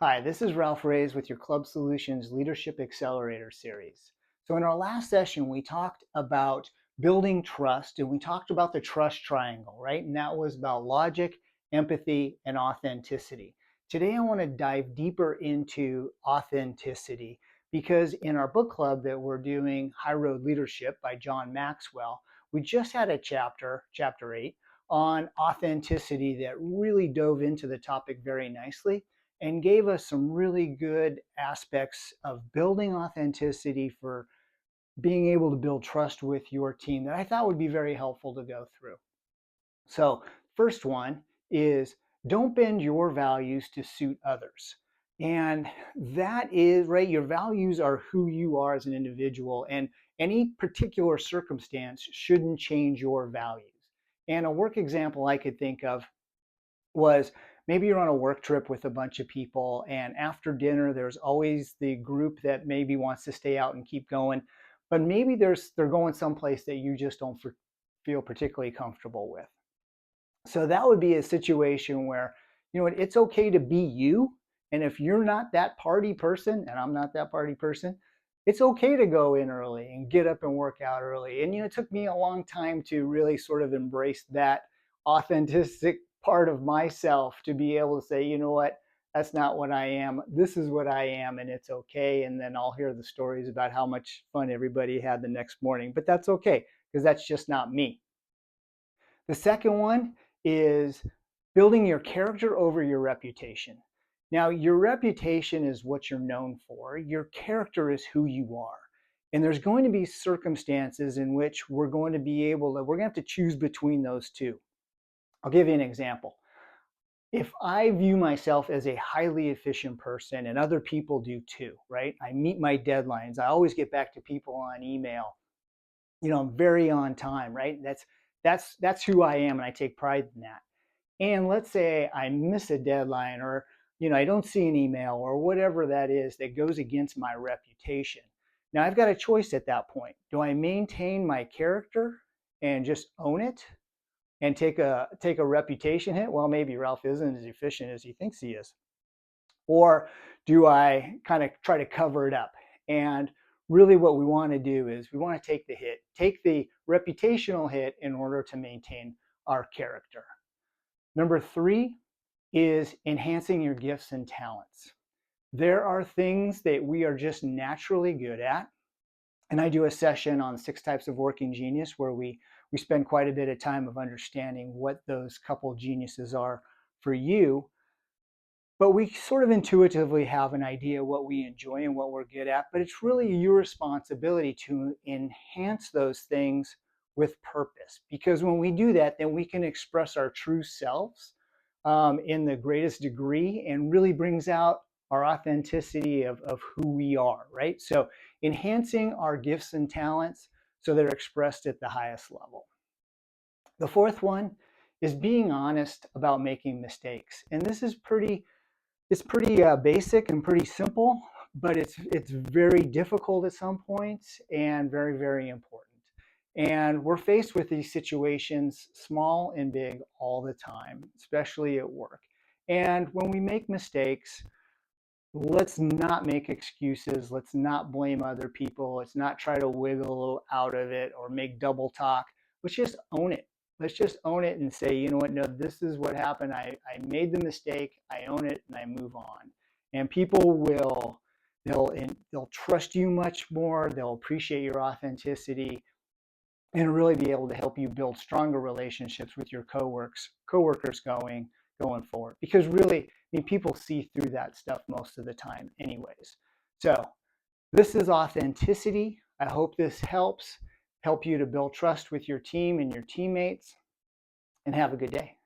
Hi, this is Ralph Reyes with your Club Solutions Leadership Accelerator series. So in our last session, we talked about building trust and we talked about the trust triangle, right? And that was about logic, empathy, and authenticity. Today, I want to dive deeper into authenticity because in our book club that we're doing, High Road Leadership by John Maxwell, we just had a chapter 8, on authenticity that really dove into the topic very nicely and gave us some really good aspects of building authenticity for being able to build trust with your team that I thought would be very helpful to go through. So, first one is don't bend your values to suit others. And that is right, your values are who you are as an individual, and any particular circumstance shouldn't change your values. And a work example I could think of was maybe you're on a work trip with a bunch of people, and after dinner there's always the group that maybe wants to stay out and keep going, but maybe they're going someplace that you just don't feel particularly comfortable with. So that would be a situation where, it's okay to be you. And if you're not that party person, and I'm not that party person, it's okay to go in early and get up and work out early. And, it took me a long time to really sort of embrace that authentic part of myself to be able to say, you know what, that's not what I am. This is what I am, and it's okay. And then I'll hear the stories about how much fun everybody had the next morning. But that's okay, because that's just not me. The second one is building your character over your reputation. Now, your reputation is what you're known for. Your character is who you are. And there's going to be circumstances in which we're going to have to choose between those two. I'll give you an example. If I view myself as a highly efficient person, and other people do too, right? I meet my deadlines. I always get back to people on email. I'm very on time, right? That's who I am, and I take pride in that. And let's say I miss a deadline, or I don't see an email, or whatever that is that goes against my reputation. Now I've got a choice at that point. Do I maintain my character and just own it and take a reputation hit? Well, maybe Ralph isn't as efficient as he thinks he is. Or do I kind of try to cover it up? And really what we want to do is we want to take the reputational hit in order to maintain our character. Number 3 is enhancing your gifts and talents. There are things that we are just naturally good at. And I do a session on 6 types of working genius where we spend quite a bit of time of understanding what those couple geniuses are for you. But we sort of intuitively have an idea what we enjoy and what we're good at, but it's really your responsibility to enhance those things with purpose. Because when we do that, then we can express our true selves in the greatest degree and really brings out our authenticity of who we are, right? So enhancing our gifts and talents so they're expressed at the highest level. The fourth one is being honest about making mistakes. And this is pretty basic and pretty simple, but it's very difficult at some points and very, very important. And we're faced with these situations, small and big, all the time, especially at work. And when we make mistakes, let's not make excuses. Let's not blame other people. Let's not try to wiggle out of it or make double talk. Let's just own it. Let's just own it and say, you know what, no, this is what happened. I made the mistake. I own it and I move on. And people they'll trust you much more. They'll appreciate your authenticity and really be able to help you build stronger relationships with your coworkers going forward. Because really, I mean, people see through that stuff most of the time anyways. So this is authenticity. I hope this help you to build trust with your team and your teammates, and have a good day.